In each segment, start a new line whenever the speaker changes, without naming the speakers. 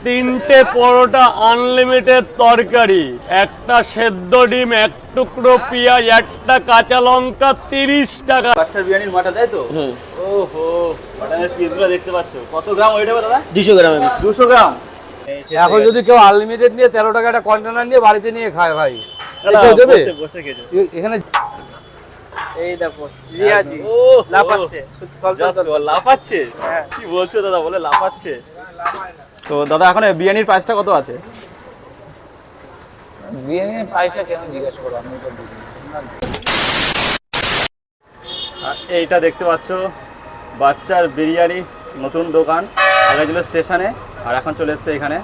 তিনটে পরোটা আনলিমিটেড তরকারি, একটা সেদ্ধ ডিম, এক টুকরো পেঁয়াজ, একটা কাঁচা লঙ্কা, 30 টাকা।
বাচ্চার বিরিয়ানির মাটা তাই তো? ওহো, মাটনের পিসগুলো দেখতে পাচ্ছ। কত গ্রাম ওইটা দাদা?
200 গ্রাম।
200 গ্রাম।
এখন যদি কেউ আনলিমিটেড নিয়ে 13 টাকা একটা কন্টেনার নিয়ে বাড়িতে নিয়ে খায় ভাই,
কেউ দেবে?
বসে খেতে এখানে
এই দেখো জিয়াজি লাফাচ্ছে,
লাফাচ্ছে। কি বলছো দাদা, বলে লাফাচ্ছে? তো দাদা এখন বিরিয়ানির প্রাইসটা কত আছে?
বিরিয়ানির প্রাইসটা কেন জিজ্ঞেস করো, আমি তো বুঝি না।
এইটা দেখতে পাচ্ছ বাচ্চার বিরিয়ানি, নতুন দোকান। আগে ছিল স্টেশনে আর এখন চলে এসছে এখানে।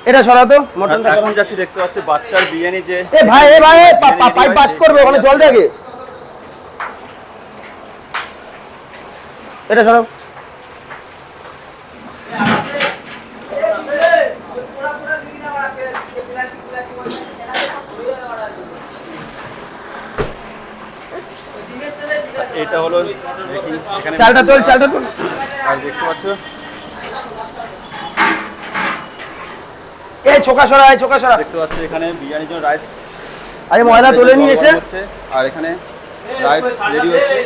এটা সরাতো মটনটা।
এখন যাচ্ছি, দেখতে পাচ্ছি বাচ্চার বিরিয়ানি যে
ভাই পাইপ বাস্ট করবে, ওখানে জল দেখে। এটা সরাও।
এটা হলো দেখি এখানে
চালটা তোল।
আর দেখতে পাচ্ছ
এই ছোকা সরা।
দেখতে পাচ্ছ এখানে বিরিয়ানির জন্য রাইস
আরে ময়লা তুলে নিয়ে এসে
আর এখানে রাইস রেডি হচ্ছে।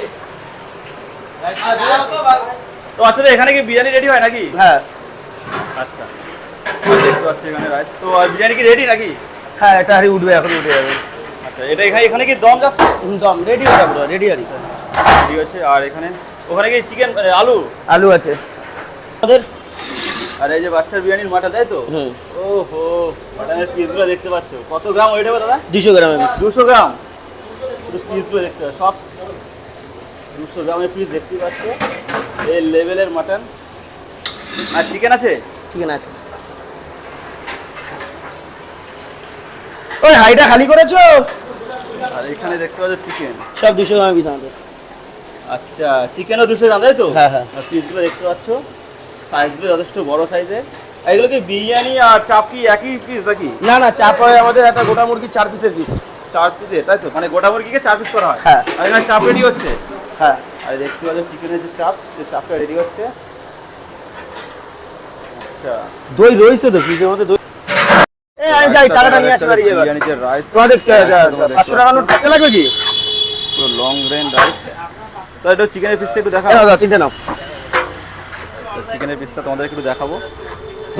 তো আচ্ছা, এখানে কি বিরিয়ানি রেডি হয় নাকি?
হ্যাঁ
আচ্ছা, দেখতে পাচ্ছি এখানে রাইস। তো বিরিয়ানি কি রেডি নাকি?
হ্যাঁ, এটা হারি উঠবে, এখন উঠে যাবে।
আচ্ছা, এটা এখানে কি দম যাচ্ছে?
দম রেডি হয়ে যাবে, রেডি
রেডি হচ্ছে। আর ওখানে কি চিকেন, আলু
আছে আমাদের।
আর এই যে বাচ্চার বিরিয়ানির মাটা তাই তো? ওহো, মাটনের পিসগুলো দেখতে পাচ্ছ। কত গ্রাম ওইটা দাদা?
200 গ্রাম।
200 গ্রাম। পিসগুলো দেখতে পাচ্ছ, সব 200 গ্রামের পিস দেখতে পাচ্ছ। এই লেভেলের মাটন। আর চিকেন আছে?
চিকেন আছে। ওই হাইটা খালি করেছো?
আর এখানে দেখতে পাচ্ছ চিকেন,
সব 200 গ্রাম পিস আমাদের।
আচ্ছা, চিকেনও 200 গ্রাম তাই তো?
হ্যাঁ।
আর পিসগুলো দেখতে পাচ্ছ, সাইজগুলো যথেষ্ট বড় সাইজের। এগুলো কি বিরিয়ানি আর চাপ কি একই পিস নাকি?
না, চাপ হয় আমাদের একটা গোটা মুরগি 4 পিসের পিস।
4 পিসে তাই তো? মানে গোটা মুরগিকে 4 পিস করা হয়?
হ্যাঁ।
আর এখানে চাপ রেডি হচ্ছে?
হ্যাঁ।
আর দেখতে পাচ্ছ চিকেনের যে চাপ, সেই চাপটা রেডি হচ্ছে। আচ্ছা,
দই রয়েছে তো ফ্রিজের মধ্যে। দই আমি যাই, টাকাটা নিয়ে আসি বাড়ি এবার।
বিরিয়ানি যে রাইস
তোমাদের 500 টাকা নোট কাছে লাগবে কি?
পুরো লং রেন রাইস। তো এটা চিকেনের পিসটা একটু দেখাবো।
দাদা তিনটে নাও।
চিকেনের পিসটা তোমাদের একটু দেখাবো।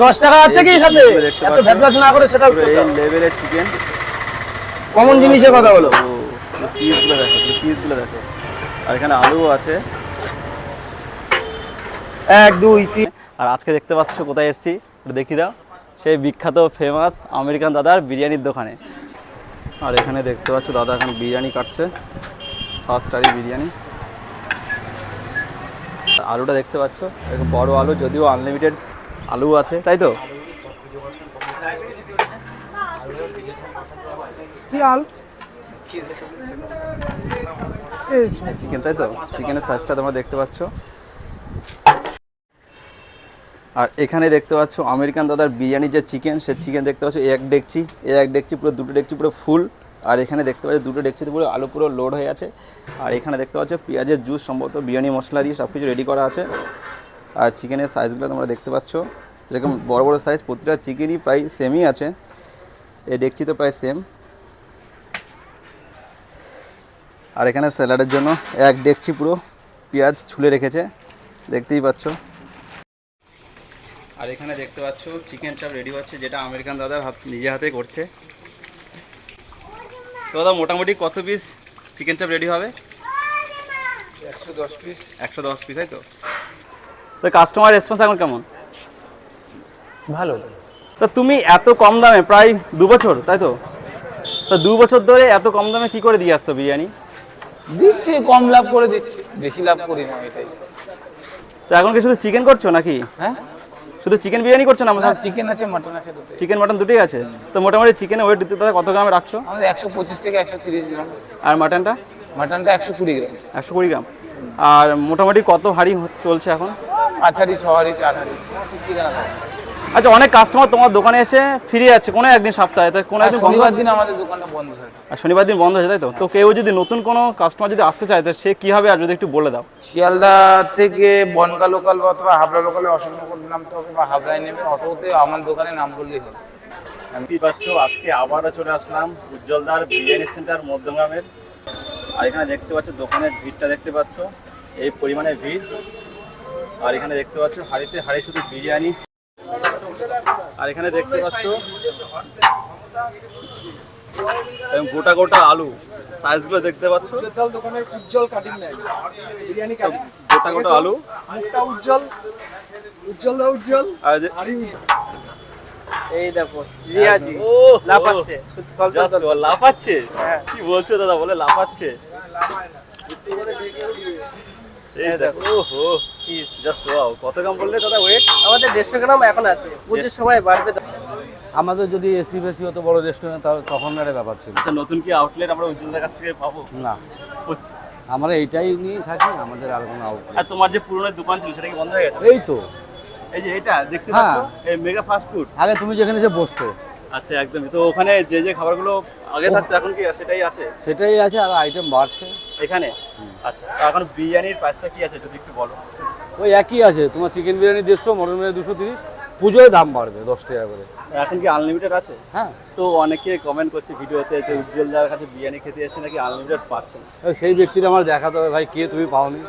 10 টাকা আছে কি সাথে?
দেখতে
এত
পাচ্ছ
ভেদভাদ না করে সেটা
পুরো এই লেভেলের চিকেন।
কমন জিনিসের কথা বলো।
পিসগুলো দেখো। আর এখানে আলুও আছে।
1 2 3।
আর আজকে দেখতে পাচ্ছ কোথায় এসেছি, একটু দেখি দাও। সেই বিখ্যাত ফেমাস আমেরিকান দাদার বিরিয়ানির দোকানে। আর এখানে দেখতে পাচ্ছ দাদা এখন বিরিয়ানি কাটছে, ফার্স্ট আরি বিরিয়ানি। আলুটা দেখতে পাচ্ছ, একটু বড় আলু, যদিও আনলিমিটেড আলু আছে তাই তো? চিকেন তাই তো? চিকেনের সাইজটা তোমরা দেখতে পাচ্ছ। আর এখানে দেখতে পাচ্ছ আমেরিকান দাদার বিরিয়ানির যে চিকেন, সে চিকেন দেখতে পাচ্ছ এক ডেকচি পুরো, দুটো ডেকচি পুরো ফুল। আর এখানে দেখতে পাচ্ছ দুটো ডেকচিতে পুরো আলু পুরো লোড হয়ে আছে। আর এখানে দেখতে পাচ্ছ পেঁয়াজের জুস, সম্ভবত বিরিয়ানি মশলা দিয়ে সব কিছু রেডি করা আছে। আর চিকেনের সাইজগুলো তোমরা দেখতে পাচ্ছ, এরকম বড় বড় সাইজ। প্রতিটা চিকেনই প্রায় সেমই আছে, এই ডেকচিতে প্রায় সেম। আর এখানে স্যালাডের জন্য এক ডেকচি পুরো পেঁয়াজ ছুলে রেখেছে, দেখতেই পাচ্ছ। আর এখানে দেখতে পাচ্ছ চিকেন চাপ রেডি হচ্ছে, যেটা আমেরিকান দাদা নিজে হাতে করছে। তো দাদা মোটামুটি কত পিস চিকেন চাপ রেডি হবে?
110 পিস।
110 পিস তাই তো? তো কাস্টমার রেসপন্স এখন কেমন?
ভালো।
তো তুমি এত কম দামে, প্রায় 2 বছর তাই তো? তো 2 বছর ধরে এত কম দামে কি করে দিয়ে আসতো বিরিয়ানি?
দিচ্ছি, কম লাভ করে দিচ্ছি, বেশি লাভ করি না, এটাই।
তো এখন কি শুধু চিকেন করছো নাকি?
হ্যাঁ,
শুধু চিকেন বিরিয়ানি করছো না? আমাদের
চিকেন আছে, মাটন আছে, দুটোই।
চিকেন মাটন দুটোই আছে। তো মোটামুটি চিকেনের ওয়েট দিতে কত গ্রামে রাখছো?
আমাদের 125 থেকে 130 গ্রাম।
আর মাটনটা?
মাটনটা 120 গ্রাম।
120 গ্রাম। আর মোটামুটি কত হাঁড়ি চলছে এখন?
5 হাঁড়ি, 6 হাঁড়ি, 4 হাঁড়ি, ঠিক ঠিকানা থাকে।
আচ্ছা, অনেক কাস্টমার তোমার দোকানে এসে ফিরে যাচ্ছে কোনো একদিন সপ্তাহে, তাই কোনো
আর
একদিন বন্ধ
শনিবার
আছে?
দিন আমাদের দোকানটা বন্ধ থাকে।
আর শনিবার দিন বন্ধ আছে, তাই তো? তো কেউ যদি নতুন কোনো কাস্টমার যদি আসতে চায়, তো সে কীভাবে, আর যদি একটু বলে দাও।
শিয়ালদা থেকে বনগা লোকাল অথবা হাবড়া লোকালে অশোকনগর নামতে হবে, বা হাবড়ায় নেমে অটোতে আমার দোকানে নাম করলেই হবে।
দেখতেই পাচ্ছ আজকে আবারও চলে আসলাম উজ্জ্বলদার বিরিয়ানি সেন্টার মধ্যমগ্রামের। আর এখানে দেখতে পাচ্ছ দোকানের ভিড়টা দেখতে পাচ্ছ, এই পরিমাণে ভিড়। আর এখানে দেখতে পাচ্ছ হাঁড়িতে হাঁড়ি শুধু বিরিয়ানি। আর এখানে দেখতে পাচ্ছ গোটা গোটা আলু, সাইজগুলো দেখতে পাচ্ছ।
দোকানের উজ্জ্বল কাটিং নাই বিরিয়ানি কাটিং,
গোটা গোটা আলু,
মুখটা উজ্জ্বল, উজ্জ্বল দা উজ্জ্বল।
আর
এই দেখো জিয়াজি লাফাচ্ছে,
জাস্ট লাফাচ্ছে। কি বলছো দাদা, বলে লাফাচ্ছে। এই দেখো, ওহো জাস্ট ওয়াও। কত গ্রাম বললে দাদা ওয়েট?
আমাদের 150 গ্রাম এখন আছে, পুজোর সময় বাড়বে।
আমাদের যদি এসি বেশি হতো বড় রেস্টুরেন্ট, তাহলে তখন একটা ব্যাপার ছিল।
আচ্ছা, নতুন কি আউটলেট আমরা উজ্জ্বলদার কাছ থেকে পাবো?
না, আমরা এইটাই নিয়ে থাকি, আমাদের আর কোনো আউটলেট।
আর তোমার যে পুরনো দোকান ছিল সেটা কি বন্ধ হয়ে গেছে?
এই তো,
এই যে এটা দেখতে পাচ্ছ, এই মেগা ফাস্ট ফুড।
আগে তুমি যেখানে এসে বসতো
আচ্ছা, একদমই। তো ওখানে যে যে খাবারগুলো আগে থাকতো এখন কি সেটাই আছে
সেটাই আছে, আর আইটেম বাড়ছে।
এখানে? আচ্ছা, তো এখন বিরিয়ানির প্রাইসটা কি আছে যদি একটু বলো।
ওই একই আছে, তোমার চিকেন বিরিয়ানি 150, মটন বিরিয়ানি 230, পুজোয় দাম বাড়বে 10 টাকা করে।
এখন কি আনলিমিটেড আছে?
হ্যাঁ,
তো অনেকে কমেন্ট করছে ভিডিওতে যে উজ্জ্বলদার কাছে বিরিয়ানি খেতে এসে নাকি আনলিমিটেড পাচ্ছেন।
ওই সেই ব্যক্তির আমার দেখাতে হবে, ভাই কে তুমি পাওনি।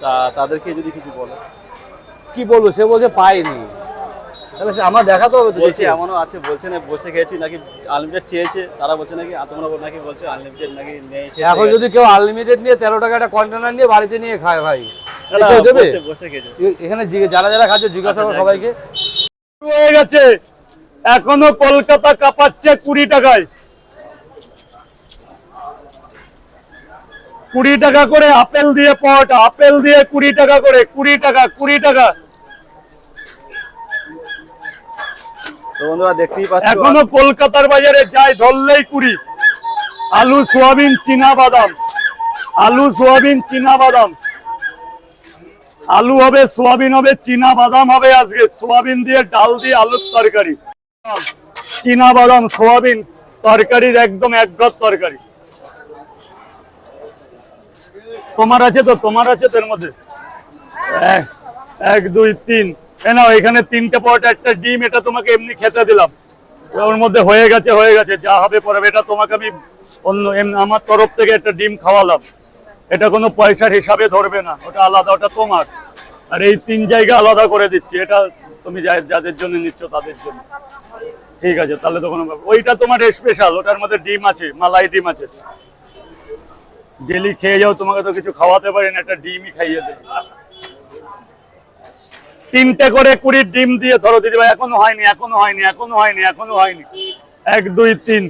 তা তাদেরকে যদি কিছু বলো।
কি বলবো, সে বলছে পাইনি, তাহলে সে আমার দেখাতে হবে তো।
বলছে এমনও আছে, বলছে না বসে খেয়েছি নাকি আনলিমিটেড চেয়েছে, তারা বলছে নাকি তোমরা নাকি বলছে আনলিমিটেড নাকি নেই।
এখন যদি কেউ আনলিমিটেড নিয়ে 13 টাকা একটা কন্টেনার নিয়ে বাড়িতে নিয়ে খায়, ভাই
না, না,
কেউ দেবে?
বসে খেয়েছে।
এখানে যারা যারা খাচ্ছে জিজ্ঞাসা করো সবাইকে।
হয়ে গেছে, এখনো কলকাতা কাঁপাচ্ছে 20 টাকায়। 20 টাকা করে আপেল দিয়ে পরোটা, আপেল দিয়ে 20 টাকা করে, 20 টাকা 20 টাকা।
তো বন্ধুরা দেখতেই পাচ্ছ,
এখনো কলকাতার বাজারে যাই ধরলেই 20। আলু সোয়াবিন চীনা বাদাম, আলু সোয়াবিন চীনা বাদাম, আলু হবে, সোয়াবিন হবে, চীনা বাদাম হবে। আজকে সোয়াবিন দিয়ে ডাল দিয়ে আলুর তরকারি, চীনা বাদাম সোয়াবিন তরকারির একদম একঘর তরকারি। তোমার আছে তো, তোমার আছে তো এর মধ্যে? 1 2 3, নাও এখানে 3টে পরোটা, একটা ডিম, এটা তোমাকে এমনি খেতে দিলাম। ওর মধ্যে হয়ে গেছে, হয়ে গেছে, যা হবে পরে। এটা তোমাকে আমি অন্য আমার তরফ থেকে একটা ডিম খাওয়ালাম, এটা কোনো পয়সার হিসাবে ধরবে না, ওটা আলাদা, ওটা তোমার। আর এই 3 জায়গা আলাদা করে দিচ্ছি, এটা তুমি যাদের জন্য নিচ্ছ তাদের জন্য। ঠিক আছে, তাহলে তো কোনো ব্যাপার। ওইটা তোমার স্পেশাল, ওটার মধ্যে ডিম আছে, মালাই ডিম আছে। ডেলি খেয়ে যাও, তোমাকে তো কিছু খাওয়াতে পারি না, একটা ডিমই খাইয়ে দেবে। 3টে করে 20 ডিম দিয়ে ধরো দিদি ভাই। এখনো হয়নি, এখনো হয়নি, এখনো হয়নি, এখনো হয়নি। 1 2 3,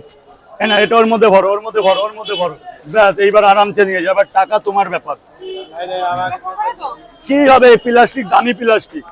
না এটা ওর মধ্যে ভরো, ওর মধ্যে ভরো, ওর মধ্যে ভরো। ব্যাস, এইবার আরামসে নিয়ে যাবে, টাকা তোমার ব্যাপার। কি হবে প্লাস্টিক, দামি প্লাস্টিক।